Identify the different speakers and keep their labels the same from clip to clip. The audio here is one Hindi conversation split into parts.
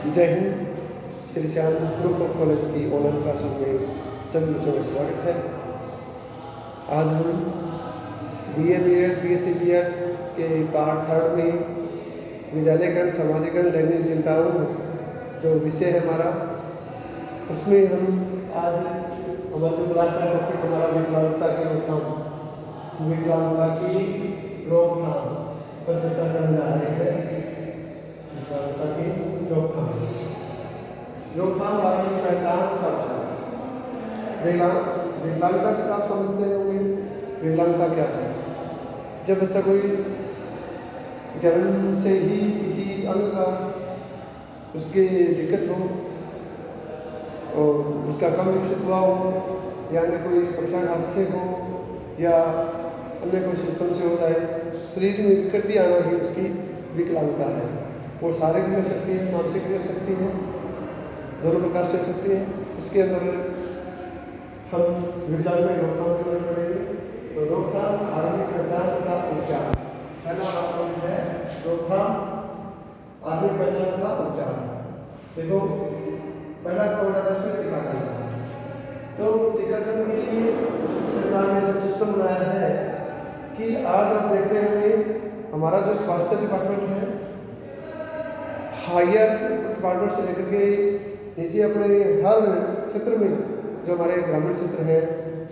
Speaker 1: जय Hind. Shri Shyam group of college की ऑनलाइन क्लासों में सभी बच्चों का स्वागत है। आज हम BA BEd BSc BEd के पार्ट 3 में विद्यालयकरण सामाजिकरण लैंगिक चिंताओं जो विषय है हमारा, उसमें हम आज हमारा जो क्लास का टॉपिक हमारा विकलांगता की रोकथाम पर चर्चा करने जा रहे हैं। विकलांगता की रोकथाम कारण की पहचान का उपचार। विकलांगता से आप समझते होंगे विकलांगता क्या है। जब बच्चा कोई जन्म से ही किसी अंग का उसके दिक्कत हो और उसका कम विकसित हुआ हो, या अन्य कोई परेशान हादसे हो या अन्य कोई सिस्टम से हो जाए, शरीर में विकृति आना ही उसकी विकलांगता है। वो शारीरिक भी हो सकती है, मानसिक भी हो सकती है, दोनों प्रकार से हो सकती है। इसके अंदर हम विकलांगता की रोकथाम के बारे में पढ़ेंगे। तो रोकथाम, आरंभिक पहचान तथा उपचार। पहला आपका है रोकथाम, आरंभिक पहचान तथा उपचार। देखो, पहला टीकाकरण। तो टीकाकरण के लिए सरकार ने ऐसा सिस्टम बनाया है कि आज आप देख रहे होंगे हमारा जो स्वास्थ्य डिपार्टमेंट है, हायर डिपार्टमेंट से लेकर के नीचे अपने हर क्षेत्र में, जो हमारे ग्रामीण क्षेत्र है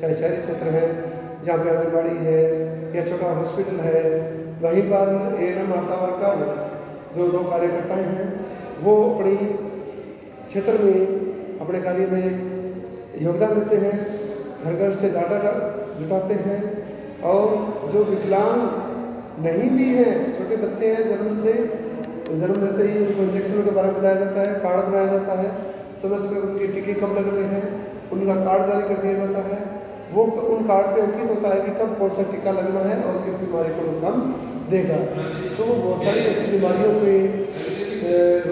Speaker 1: चाहे शहरी क्षेत्र है, जहाँ पे आंगनबाड़ी है या छोटा हॉस्पिटल है, वहीं पर ANM आशा वर्कर जो 2 कार्यकर्ताएँ हैं वो अपनी क्षेत्र में अपने कार्य में योगदान देते हैं, घर घर से डाटा जुटाते हैं। और जो विकलांग नहीं भी हैं, छोटे बच्चे हैं, जन्म लेते ही उनको इंजेक्शनों के बारे में बताया जाता है, कार्ड बनाया जाता है, समय समय उनके टीके कब लगने हैं उनका कार्ड जारी कर दिया जाता है। वो उन कार्ड पे अंकित होता है कि कब कौन सा टीका लगना है और किस बीमारी को रोकथाम देगा। तो वो बहुत सारी ऐसी बीमारियों को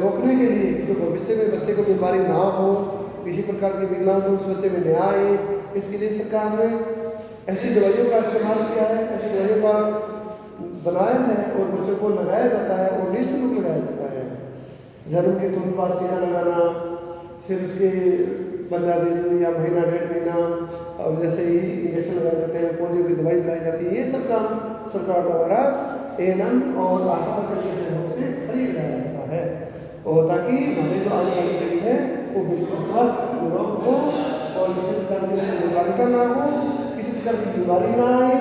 Speaker 1: रोकने के लिए, जो भविष्य में बच्चे को बीमारी ना हो, किसी प्रकार की विकलांग उस बच्चे में न आए, इसके लिए सरकार ने ऐसी दवाइयों का इस्तेमाल किया है, ऐसी दवाइयों का बनाया है और बच्चों को लगाया जाता है और निःशुल्क लगाया जाता है। जन्म के तुरंत बाद टीका लगाना, फिर उसके 15 दिन या महीना 1.5 महीना और जैसे ही इंजेक्शन लगाए जाते हैं, पोलियो की दवाई पिलाई जाती है, ये सब काम सरकार द्वारा ANM और आशा वर्कर के सहयोग से खरीद लगाया जाता है, और ताकि हमारे जो आने वाली पीढ़ी है वो बिल्कुल स्वस्थ निरोग हो और किसी प्रकार की विकलांगता ना हो, किसी प्रकार की बीमारी ना आए।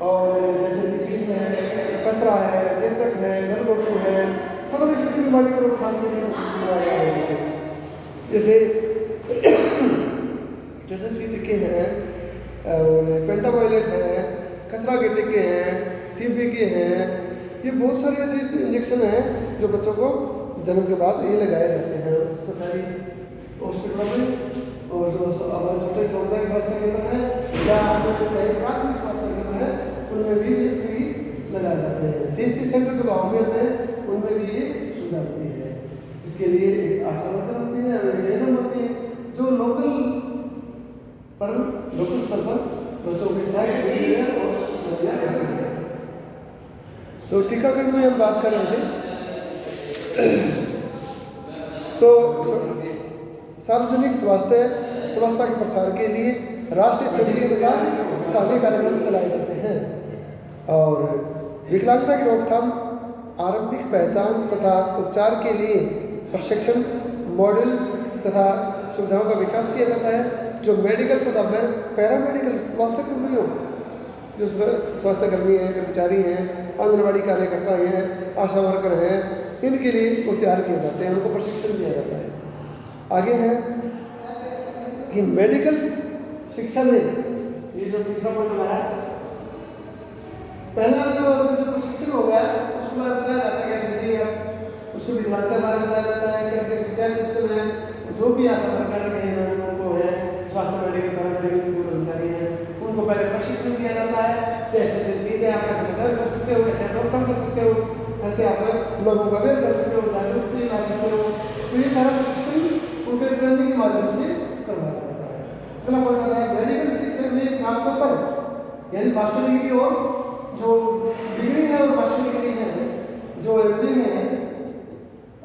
Speaker 1: और जैसे टीबी है, खसरा है, चेचक है, गलगोटू है, सभी की बीमारी को रोकथाम के लिए जैसे टेटस के टीके हैं और पेंटावायलेट है, खसरा के टीके हैं, TB के हैं। ये बहुत सारे ऐसे इंजेक्शन हैं जो बच्चों को जन्म के बाद ये लगाए जाते हैं सरकारी हॉस्पिटलों में, और जो हमारे छोटे सामुदायिक स्वास्थ्य केंद्र है या प्राथमिक स्वास्थ्य केंद्र है उनमें भी ये फ्री लगाए जाते हैं। CSC सेंटर जो गाँव में होते हैं उनमें भी ये सुविधा होती है। इसके लिए एक आशा वर्कर होती है और ANM होती है जो लोकल स्तर पर बच्चों के साथ तो टीकाकरण में हम बात कर रहे थे। तो सार्वजनिक स्वास्थ्य के प्रसार के लिए राष्ट्रीय, क्षेत्रीय तथा स्थानीय कार्यक्रम चलाए जाते हैं। और विकलांगता की रोकथाम, आरंभिक पहचान तथा उपचार के लिए प्रशिक्षण मॉडल तथा सुविधाओं का विकास किया जाता है। जो मेडिकल तथा पैरामेडिकल स्वास्थ्य कर्मियों, जो स्वास्थ्यकर्मी हैं, कर्मचारी हैं, आंगनबाड़ी कार्यकर्ता हैं, आशा वर्कर हैं, इनके लिए वो तैयार किए जाते हैं, उनको प्रशिक्षण दिया जाता है। आगे है कि मेडिकल शिक्षा में ये जो तीसरा पॉइंट आया, पहला जो प्रशिक्षण हो गया उसमें बताया जाता है कैसे जी है, उसको विकलांगता के बारे में बताया जाता है, कैसे क्या सिस्टम है, जो भी आशा वर्कर हैं उनको है, स्वास्थ्य मेडिकल पैरामेडिकल जो कर्मचारी हैं उनको पहले प्रशिक्षण दिया जाता है। ऐसे चीज़ें आप कैसे बचाव कर सकते हो, कैसे रोकथाम कर सकते हो, ऐसे आप लोगों को अवेयर कर सकते हो, जागरूकता ला सकते हो। तो ये सारा प्रशिक्षण उनके ट्रेनिंग के माध्यम से करवाया जाता है। अगला पॉइंट आता है मेडिकल शिक्षा में स्नातकोत्तर यानी मास्टर डिग्री और जो डिग्री है और मास्टर डिग्री है, जो MD है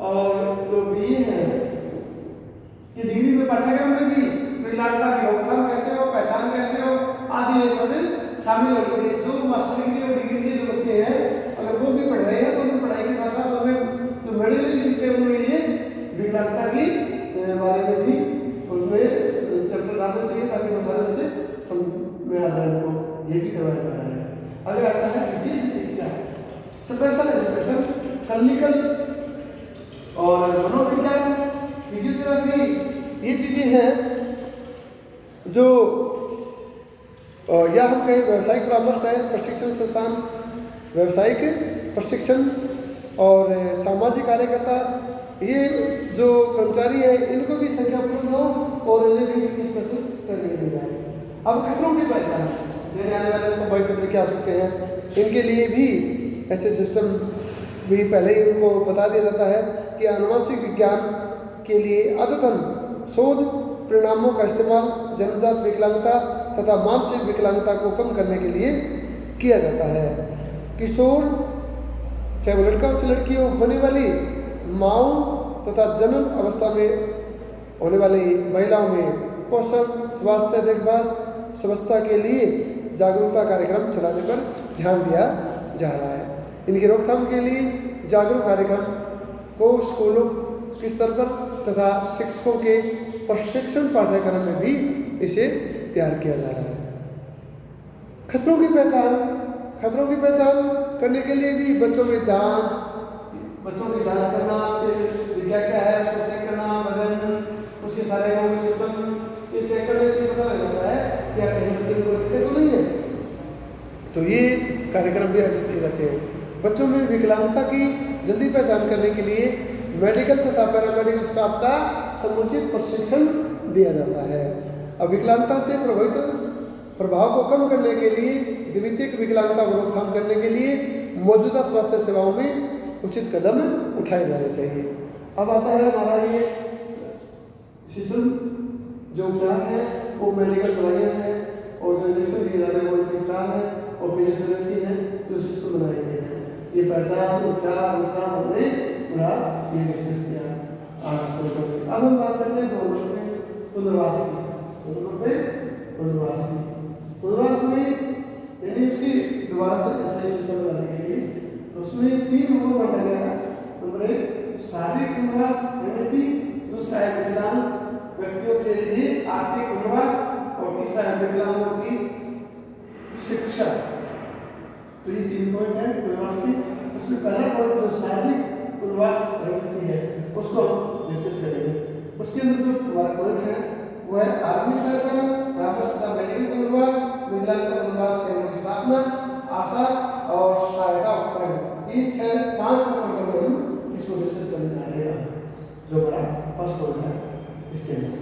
Speaker 1: और जो BA है शामिल होनी चाहिए। जो मास्टर डिग्री और डिग्री के जो बच्चे हैं अगर वो भी पढ़ रहे हैं तो उनकी पढ़ाई के साथ साथ उनमें जो मेडिकल की शिक्षा है उनमें ये विकलांगता के बारे में भी उसमें चैप्टर डालना चाहिए ताकि वो सारे बच्चे समझ में आ जाए उनको। ये भी करवाया जा रहा है। अगर आता है विशेष शिक्षा, स्पेशल एजुकेशन, क्लिनिकल और मनोविज्ञान, फिजियोथेरेपी, ये चीज़ें हैं जो या हम कहें व्यावसायिक परामर्श है, प्रशिक्षण संस्थान, व्यावसायिक प्रशिक्षण और सामाजिक कार्यकर्ता, ये जो कर्मचारी हैं इनको भी संख्या पूर्ण हो और इन्हें भी इसकी स्पेशल ट्रेनिंग दी जाए। अब खतरों की पहचान देने आने वाले संभावित खतरे क्या हो सकते हैं, इनके लिए भी ऐसे सिस्टम भी पहले ही उनको बता दिया जाता है कि आनुवंशिक विज्ञान के लिए अद्यतन शोध परिणामों का इस्तेमाल जन्मजात विकलांगता तथा मानसिक विकलांगता को कम करने के लिए किया जाता है। किशोर, चाहे वो लड़का हो चाहे लड़की हो, होने वाली माँओं तथा जनन अवस्था में होने वाली महिलाओं में पोषण, स्वास्थ्य देखभाल, स्वच्छता के लिए जागरूकता कार्यक्रम चलाने पर ध्यान दिया जा रहा है। इनकी रोकथाम के लिए जागरूक कार्यक्रम को स्कूलों के स्तर पर तथा शिक्षकों के प्रशिक्षण पाठ्यक्रम में भी इसे तैयार किया जा रहा है। खतरों की पहचान करने के लिए भी बच्चों की जांच करना, उससे क्या क्या है उसको चेक करना, वजन, उसके सारे सिस्टम ये चेक करने से पता लग जाता है कि कहीं बच्चे को दिक्कत तो नहीं है। तो ये कार्यक्रम भी आयोजित किए जाते हैं। बच्चों में विकलांगता की जल्दी पहचान करने के लिए मेडिकल तथा पैरामेडिकल स्टाफ का समुचित प्रशिक्षण दिया जाता है। अब विकलांगता से प्रभावित प्रभाव को कम करने के लिए द्वितीयक विकलांगता को रोकथाम करने के लिए मौजूदा स्वास्थ्य सेवाओं में उचित कदम उठाए जाने चाहिए। अब आता है हमारा ये सिस्टम जो उपचार है वो मेडिकल दवाइयाँ हैं और जो इंजेक्शन दिए जा रहे हैं वो उपचार है और फिजियोथेरेपी है जो सिस्टम बनाए गए हैं। ये पहचान, उपचार, रोकथाम हमने पूरा ये डिस्कस किया आज। अब हम बात करते हैं 2 नंबर पे पुनर्वास में यानी उसकी दोबारा से सही सिस्टम बनाने के लिए तो उसमें 3 भागों में बांटा गया है। नंबर 1 शारीरिक पुनर्वास रणनीति, दूसरा है विकलांग व्यक्तियों के लिए आर्थिक पुनर्वास और तीसरा है विकलांगों की शिक्षा। तो ये 3 पॉइंट है पुनर्वास की। उसमें पहला पॉइंट जो शारीरिक पुनर्वास रणनीति है उसको हम डिस्कस करेंगे। उसके अंदर जो हमारा पॉइंट है वो है आर्थिक पहचान, परामर्श तथा मेडिकल पुनर्वास, विकलांगता पुनर्वास केंद्रों की स्थापना, आशा और सहायता उपकरण। ये 5 पॉइंट को हम इसको डिस्कस करने जा रहे हैं। जो हमारा फर्स्ट पॉइंट है इसके अंदर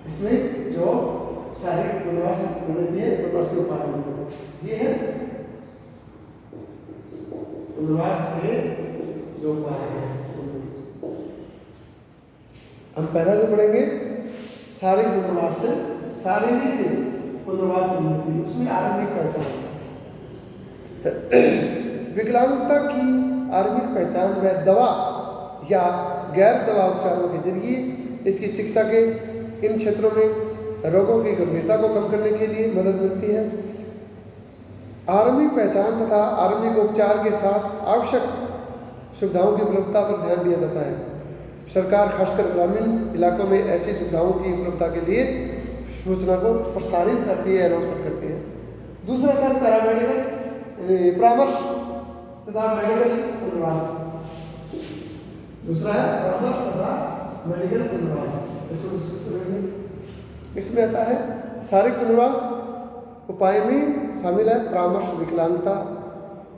Speaker 1: इसमें जो शारीरिक पुनर्वास रणनीति है पुनर्वास के उपाय ये है पुनर्वास के जो उपाय है। हम पहला जो पढ़ेंगे शारीरिक पुनर्वास से शारीरिक पुनर्वास रणनीति, उसमें आरंभिक पहचान। विकलांगता की आरंभिक पहचान व दवा या गैर दवा उपचारों के जरिए इसकी चिकित्सा के इन क्षेत्रों में रोगों की गंभीरता को कम करने के लिए मदद मिलती है। आरंभिक पहचान तथा आरंभिक उपचार के साथ आवश्यक सुविधाओं की उपलब्धता पर ध्यान दिया जाता है। सरकार खासकर ग्रामीण इलाकों में ऐसी सुविधाओं की उपलब्धता के लिए सूचना को प्रसारित करती है, अनाउंसमेंट करती है। दूसरा था पैरामेडिकल परामर्श तथा मेडिकल पुनर्वास। दूसरा है परामर्श तथा मेडिकल पुनर्वास। इसमें आता है शारीरिक पुनर्वास उपाय में शामिल है परामर्श, विकलांगता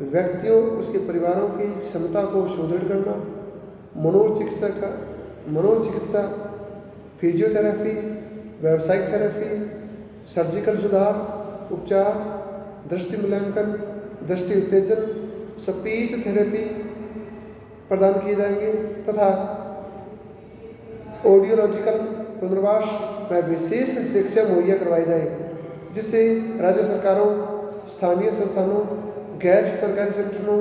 Speaker 1: व्यक्तियों उसके परिवारों की क्षमता को सुदृढ़ करना, मनोचिकित्सा, फिजियोथेरेपी, व्यावसायिक थेरेपी, सर्जिकल सुधार उपचार, दृष्टि मूल्यांकन, दृष्टि उत्तेजन, स्पीच थेरेपी प्रदान किए जाएंगे तथा ऑडियोलॉजिकल पुनर्वास में विशेष शिक्षा मुहैया करवाई जाए जिससे राज्य सरकारों, स्थानीय संस्थानों, गैर सरकारी संगठनों,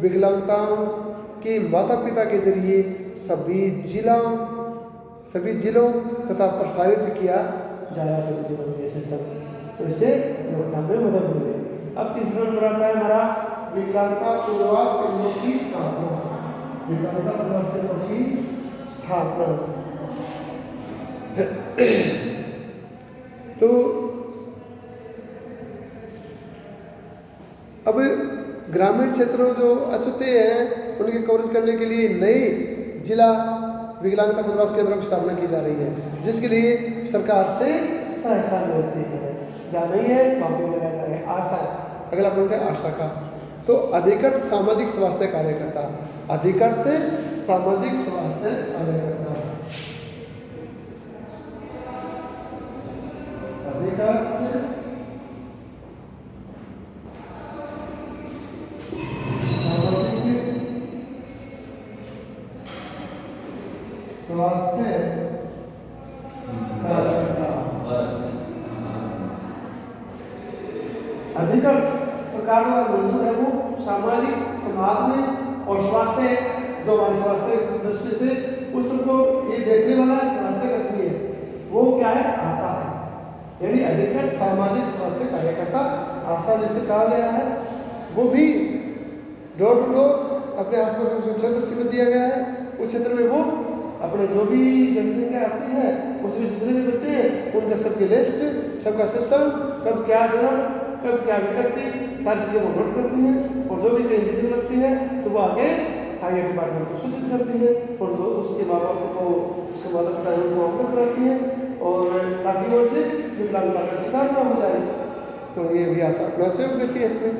Speaker 1: विकलांगताओं के माता पिता के जरिए सभी जिलों तथा प्रसारित किया जा रहा है सभी जिलों में सिस्टम। तो इससे रोकथाम में मदद मिलेगी। अब तीसरा नंबर आता है हमारा विकलांगता पुनर्वास केंद्रों की स्थापना। विकलांगता पुनर्वास केंद्रों की स्थापना। तो अब ग्रामीण क्षेत्रों जो अछूते हैं उनकी कवरेज करने के लिए नई जिला विकलांगता पुनर्वास केंद्रों की स्थापना की जा रही है, जिसके लिए सरकार से सहायता मिलती है। जहाँ नहीं है वहाँ पे लगाया जा रहा है आशा। अगला पॉइंट है आशा का। तो अधिकृत सामाजिक स्वास्थ्य कार्यकर्ता, अधिकृत सामाजिक स्वास्थ्य कार्यकर्ता, अधिकृत स्वास्थ्य कार्यकर्ता। अधिकृत सरकार द्वारा मौजूद है वो सामाजिक समाज में, और स्वास्थ्य जो हमारी स्वास्थ्य दृष्टि से उसको ये देखने वाला स्वास्थ्य कर्मी है, वो क्या है? आशा है। यानी अधिकृत सामाजिक स्वास्थ्य कार्यकर्ता आशा जैसे कहा गया है, वो भी डोर टू डोर अपने आसपास में क्षेत्र सीमित दिया गया है। उस क्षेत्र में वो अपने जो भी जनसंख्या आती है उसमें जितने भी बच्चे हैं उनका सबकी लिस्ट, सबका सिस्टम, कब क्या जन्म, कब क्या विकृति, सारी चीज़ें वो नोट करती हैं, और जो भी कहीं विघ्न लगती है तो वो आगे हायर डिपार्टमेंट को सूचित करती है, और जो उसके माँ बाप को, उसके माता पिता उनको अवगत कराती है, और ताकि वो उसे विकलांगता का शिकार ना हो जाए। तो ये भी आशा अपना सहयोग देती है इसमें।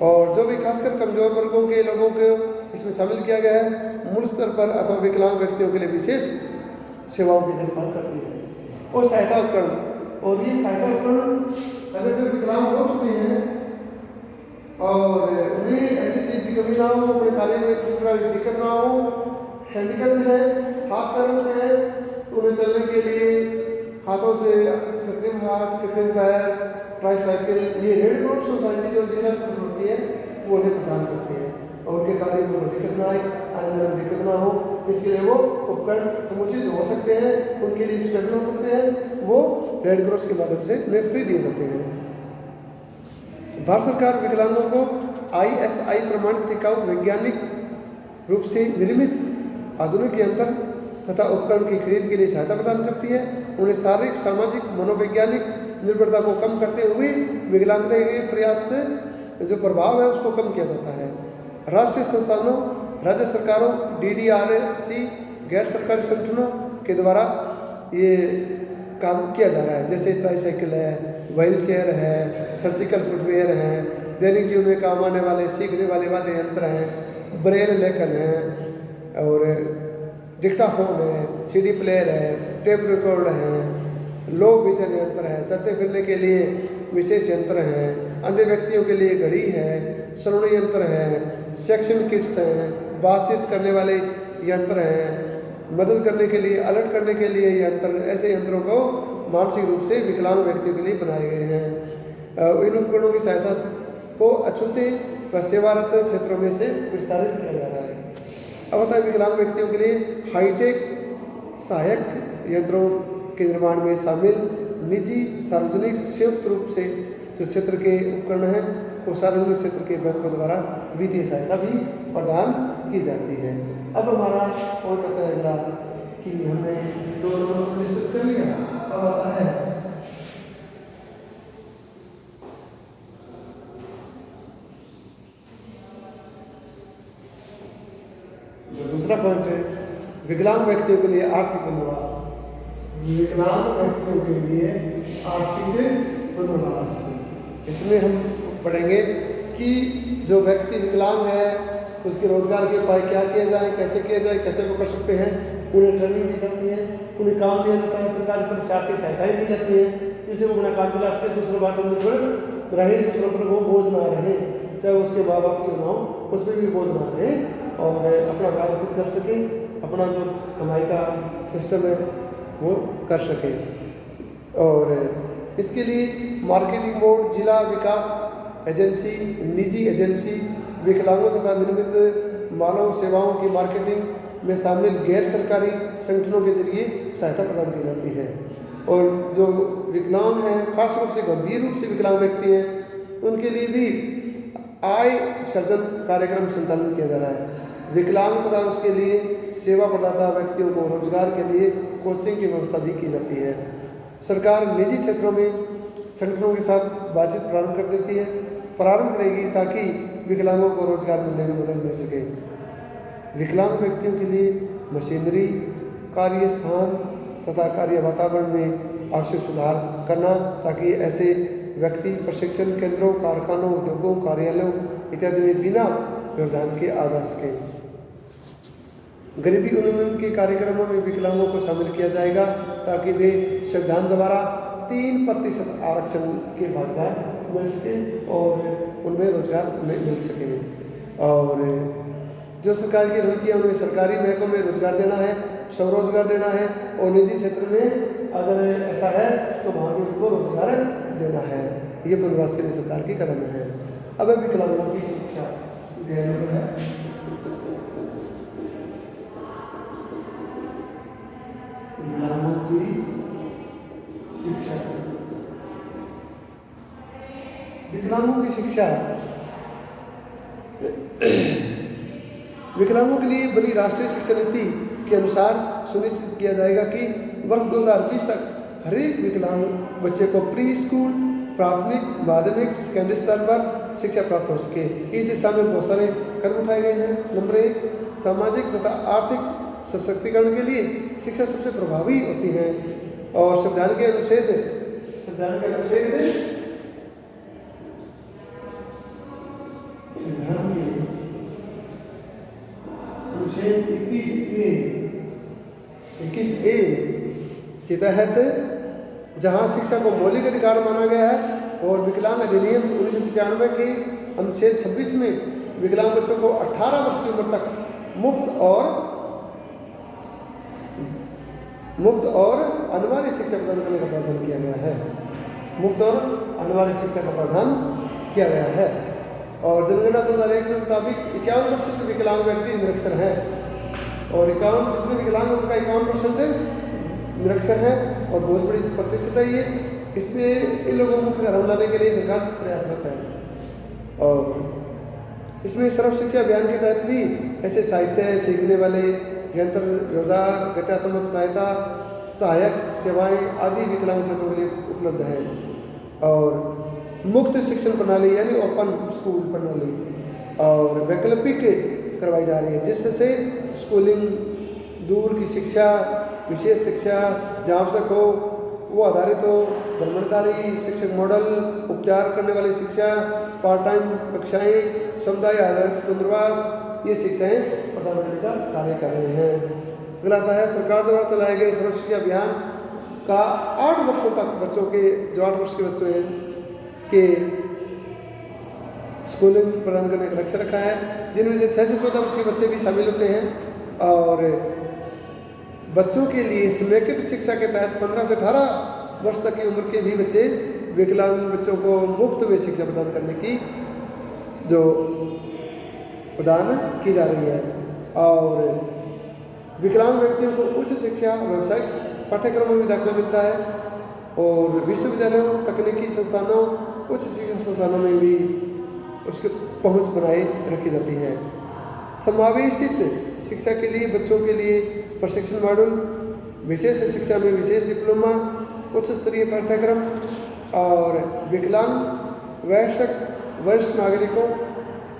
Speaker 1: और जो भी खासकर कमजोर वर्गों के लोगों को इसमें शामिल किया गया है, मूल स्तर पर अथवा विकलांग व्यक्तियों के लिए विशेष सेवाओं की देखभाल करती है। और सहायता उपकरण, और ये सहायता उपकरण अगर जो विकलांग हो चुके हैं और उन्हें ऐसी चीज़ की कमी ना हो, अपने कार्य में किसी प्रकार की दिक्कत ना हो, हैंडीकैप है, हाथ पैरों से है, तो उन्हें चलने के लिए हाथों से कृत्रिम हाथ, कृत्रिम पैर, ट्राईसाइकिल, ये रेड क्रॉस सोसाइटी जो जिला स्तर पर होती है वो उन्हें प्रदान करती है, और उनके कार्य में कोई दिक्कत ना आए, आने जाने में दिक्कत ना हो, इसलिए वो उपकरण समुचित हो सकते हैं, उनके लिए स्टेबल हो सकते हैं, वो रेड क्रॉस के माध्यम से उन्हें फ्री दिए जाते हैं। भारत सरकार विकलांगों को ISI प्रमाणित टिकाऊ वैज्ञानिक रूप से निर्मित आधुनिक यंत्र तथा उपकरण की खरीद के लिए सहायता प्रदान करती है। उन्हें शारीरिक, सामाजिक, मनोवैज्ञानिक निर्भरता को कम करते हुए विकलांगता के प्रयास से जो प्रभाव है उसको कम किया जाता है। राष्ट्रीय संस्थानों, राज्य सरकारों, DDRC, गैर सरकारी संगठनों के द्वारा ये काम किया जा रहा है, जैसे ट्राईसाइकिल है, व्हील चेयर है, सर्जिकल फुटवेयर है, दैनिक जीवन में काम आने वाले सीखने वाले वाद्य यंत्र हैं, ब्रेल लेखन है, और डिक्टाफोन है, CD प्लेयर है, टेप रिकॉर्ड है, लो विजन यंत्र है, चलते फिरने के लिए विशेष यंत्र हैं, अंधे व्यक्तियों के लिए घड़ी है, श्रवण यंत्र है, सेक्शन किट्स हैं, बातचीत करने वाले यंत्र हैं, मदद करने के लिए, अलर्ट करने के लिए यंत्र, ऐसे यंत्रों को मानसिक रूप से विकलांग व्यक्तियों के लिए बनाए गए हैं। इन उपकरणों की सहायता को अछूते व सेवारत क्षेत्रों में से विस्तारित किया जा रहा है। अब होता है विकलांग व्यक्तियों के लिए हाईटेक सहायक यंत्रों के निर्माण में शामिल निजी, सार्वजनिक, संयुक्त रूप से जो क्षेत्र के उपकरण हैं को सार्वजनिक क्षेत्र के बैंकों द्वारा वित्तीय सहायता भी प्रदान की जाती है। अब हमारा पॉइंट आता है अगला कि हमने 2 नंबर को डिस्कस कर लिया। अब आता है जो दूसरा पॉइंट है, विकलांग व्यक्तियों के लिए आर्थिक पुनर्वास। विकलांग व्यक्तियों के लिए आर्थिक पुनर्वास, इसमें हम पढ़ेंगे कि जो व्यक्ति विकलांग है उसके रोजगार के उपाय क्या किए जाए, कैसे किए जाए, कैसे वो कर सकते हैं, उन्हें ट्रेनिंग दी जाती है, उन्हें काम दिया जाता है, सरकार की तरफ से आर्थिक सहायताएं दी जाती है, जिससे वो अपना काम चला सके, दूसरों बात उन पर रहे, दूसरों पर वो बोझ ना रहे, चाहे उसके माँ बाप की ना हो उस पर भी बोझ ना रहे, और अपना काम खुद कर सके, अपना जो कमाई का सिस्टम है वो कर सके। और इसके लिए मार्केटिंग बोर्ड, जिला विकास एजेंसी, निजी एजेंसी विकलांगों तथा निर्मित मानव सेवाओं की मार्केटिंग में शामिल गैर सरकारी संगठनों के जरिए सहायता प्रदान की जाती है। और जो विकलांग हैं, खास रूप से गंभीर रूप से विकलांग व्यक्ति हैं, उनके लिए भी आय सृजन कार्यक्रम संचालन किया जा रहा है। विकलांग तथा उसके लिए सेवा प्रदाता व्यक्तियों को रोजगार के लिए कोचिंग की व्यवस्था भी की जाती है। सरकार निजी क्षेत्रों में संगठनों के साथ बातचीत प्रारंभ कर देती है, प्रारंभ करेगी ताकि विकलांगों को रोजगार मिलने में मदद मिल सके। विकलांग व्यक्तियों के लिए मशीनरी, कार्य स्थान तथा कार्य वातावरण में आवश्यक सुधार करना ताकि ऐसे व्यक्ति प्रशिक्षण केंद्रों, कारखानों, उद्योगों, कार्यालयों इत्यादि में बिना व्यवधान के आ जा सकें। गरीबी उन्मूलन के कार्यक्रमों में विकलांगों को शामिल किया जाएगा ताकि वे संविधान द्वारा 3% आरक्षण के भागीदार मिल सके और उनमें रोजगार मिल सके। और जो सरकार की नीतियाँ उनमें सरकारी महकमों में रोजगार देना है, स्वरोजगार देना है, और निजी क्षेत्र में अगर ऐसा है तो वहाँ भी उनको रोजगार देना है। ये पुनर्वास के लिए सरकार की कदम है। अब विकलांगों की शिक्षा है। विकलांगों की शिक्षा, विकलांगों की शिक्षा विकलांगों के लिए बनी राष्ट्रीय शिक्षा नीति के अनुसार सुनिश्चित किया जाएगा कि वर्ष 2020 तक हर एक विकलांग बच्चे को प्री स्कूल, प्राथमिक, माध्यमिक, सेकेंडरी स्तर पर शिक्षा प्राप्त हो सके। इस दिशा में बहुत सारे कदम उठाए गए हैं। नंबर 1, सामाजिक तथा आर्थिक सशक्तिकरण के लिए शिक्षा सबसे प्रभावी होती है और संविधान के अनुच्छेद 21A के तहत जहां शिक्षा को मौलिक अधिकार माना गया है और विकलांग अधिनियम 1995 के अनुच्छेद 26 में विकलांग बच्चों को 18 वर्ष की उम्र तक मुफ्त और अनिवार्य शिक्षा प्रदान करने का प्रावधान किया गया है। मुफ्त और अनिवार्य शिक्षा का प्रावधान किया गया है। और जनगणना 2001 के मुताबिक 51% विकलांग व्यक्ति निरक्षर हैं और 51 जितने विकलांग उनका 51% निरक्षर है और बहुत बड़ी प्रतिशत है ये। इसमें इन लोगों को मुख्य धारा में लाने के लिए सरकार प्रयासरत है। और इसमें सर्व शिक्षा अभियान के तहत भी ऐसे साहित्य सीखने वाले यंत्र, औजार, गत्यात्मक सहायता, सहायक सेवाएं आदि विकलांग छात्रों के लिए उपलब्ध है। और मुक्त शिक्षण प्रणाली यानी ओपन स्कूल प्रणाली और वैकल्पिक करवाई जा रही है, जिससे स्कूलिंग, दूर की शिक्षा, विशेष शिक्षा जहाँ आवश्यक हो वो आधारित हो, भ्रमणकारी शिक्षक मॉडल, उपचार करने वाली शिक्षा, पार्ट टाइम कक्षाएं, समुदाय आधारित पुनर्वास, ये शिक्षाएं प्रदान करने का कार्य कर रहे हैं। अगला आता है सरकार द्वारा चलाए गए सर्व शिक्षा अभियान का 8 वर्षों तक बच्चों के, जो 8 वर्ष के बच्चे हैं के स्कूलिंग प्रदान करने का लक्ष्य रखा है, जिनमें से 6 से 14 वर्ष के बच्चे भी शामिल होते हैं। और बच्चों के लिए समेकित शिक्षा के तहत 15 से 18 वर्ष तक की उम्र के भी बच्चे, विकलांग बच्चों को मुफ्त में शिक्षा प्रदान करने की जो प्रदान की जा रही है। और विकलांग व्यक्तियों को उच्च शिक्षा, व्यावसायिक पाठ्यक्रमों में दाखिला मिलता है और विश्वविद्यालयों, तकनीकी संस्थानों, उच्च शिक्षा संस्थानों में भी उसकी पहुंच बनाए रखी जाती है। समावेशित शिक्षा के लिए बच्चों के लिए प्रशिक्षण मॉड्यूल, विशेष शिक्षा में विशेष डिप्लोमा, उच्च स्तरीय पाठ्यक्रम और विकलांग वरिष्ठ नागरिकों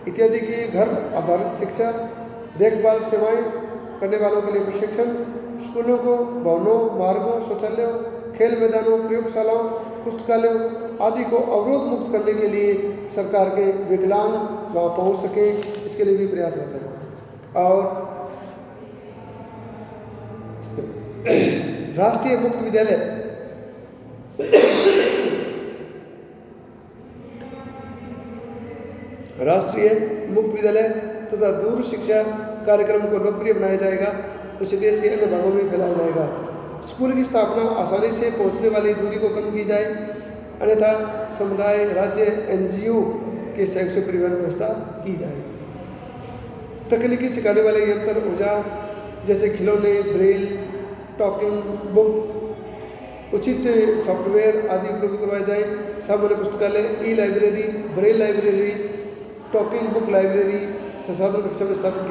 Speaker 1: इत्यादि की घर आधारित शिक्षा, देखभाल सेवाएं करने वालों के लिए प्रशिक्षण, स्कूलों को भवनों, मार्गों, शौचालयों, खेल मैदानों, प्रयोगशालाओं, पुस्तकालयों आदि को अवरोध मुक्त करने के लिए सरकार के विकलांग वहाँ पहुँच सकें, इसके लिए भी प्रयास रहता है। और राष्ट्रीय मुक्त विद्यालय तथा दूर शिक्षा कार्यक्रम को लोकप्रिय बनाया जाएगा, उसे देश के अन्य भागों में फैलाया जाएगा। स्कूल की स्थापना आसानी से पहुंचने वाली दूरी को कम की जाए, अन्यथा समुदाय, राज्य, NGO के सहयोग से परिवहन व्यवस्था की जाए। तकनीकी सिखाने वाले यंत्र, औजार जैसे खिलौने, ब्रेल, टॉकिंग बुक, उचित सॉफ्टवेयर आदि उपलब्ध करवाए जाए। सामान्य पुस्तकालय, ई library, Braille library, talking book library संसाधन कक्षा में स्थापित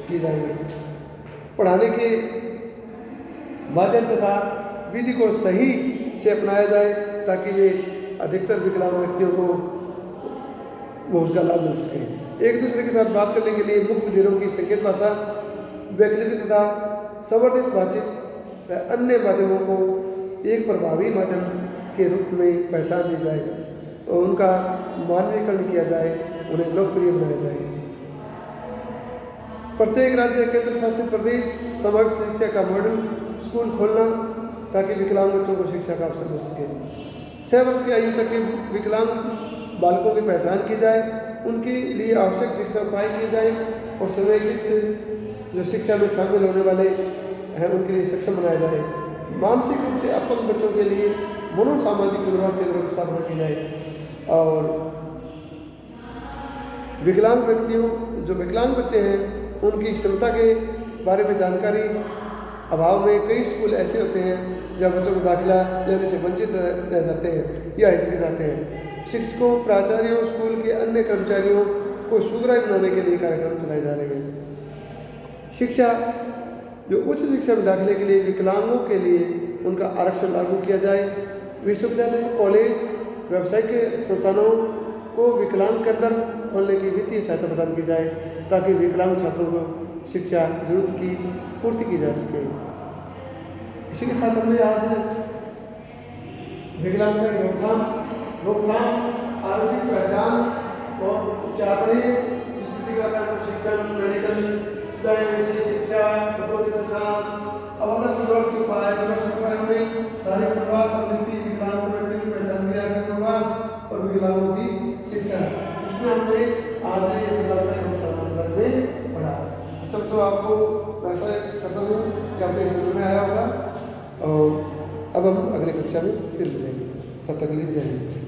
Speaker 1: किए जाएंगे। पढ़ाने के माध्यम तथा विधि को सही से अपनाया जाए ताकि वे अधिकतर विकलांग व्यक्तियों को वो उसका लाभ मिल सके। एक दूसरे के साथ बात करने के लिए मुख्य विधियों की संकेत भाषा, वैकल्पिक तथा संवर्धित बातचीत व अन्य माध्यमों को एक प्रभावी माध्यम के रूप में पहचान दी जाए और उनका मानवीकरण किया जाए, उन्हें लोकप्रिय बनाया जाए। प्रत्येक राज्य केंद्र शासित प्रदेश समावेश शिक्षा का मॉडल स्कूल खोलना ताकि विकलांग बच्चों को शिक्षा का अवसर मिल सके। 6 वर्ष की आयु तक के विकलांग बालकों की पहचान की जाए, उनके लिए आवश्यक शिक्षा उपाय किए जाए और समेकित जो शिक्षा में शामिल होने वाले हैं उनके लिए सक्षम बनाया जाए। मानसिक रूप से अपंग बच्चों के लिए मनोसामाजिक विकास केंद्रों की स्थापना की जाए और विकलांग व्यक्तियों जो विकलांग बच्चे हैं उनकी क्षमता के बारे में जानकारी अभाव में कई स्कूल ऐसे होते हैं जहाँ बच्चों को दाखिला लेने से वंचित रह जाते हैं या हिचक जाते हैं। शिक्षकों, प्राचार्यों, स्कूल के अन्य कर्मचारियों को सुगराई बनाने के लिए कार्यक्रम चलाए जा रहे हैं। शिक्षा जो उच्च शिक्षा में दाखिले के लिए विकलांगों के लिए उनका आरक्षण लागू किया जाए। विश्वविद्यालय, कॉलेज, व्यावसायिक संस्थानों को विकलांग केंद्र खोलने की वित्तीय सहायता प्रदान की जाए ताकि विकलांग छात्रों को शिक्षा जरूरत की पूर्ति की जा सके। इसी के साथ हमने आज विकलांगता की रोकथाम, आर्थिक पहचान और उपचार पढ़े, जिसकी शिक्षण, मेडिकल शिक्षा, खतरों की पहचान, अवधक विकास के उपाय में शारीरिक प्रवास, समृद्धि, विकलांग व्यक्ति की पहचान, क्रियात्मक प्रवास और विकलांगों की शिक्षा, इसमें हमने आज में पढ़ा। सब तो आपको वैसा करता हूँ कि आपने समझ में आया होगा और अब हम अगले कक्षा में फिर मिलेंगे। तब तक के लिए जय हिंद।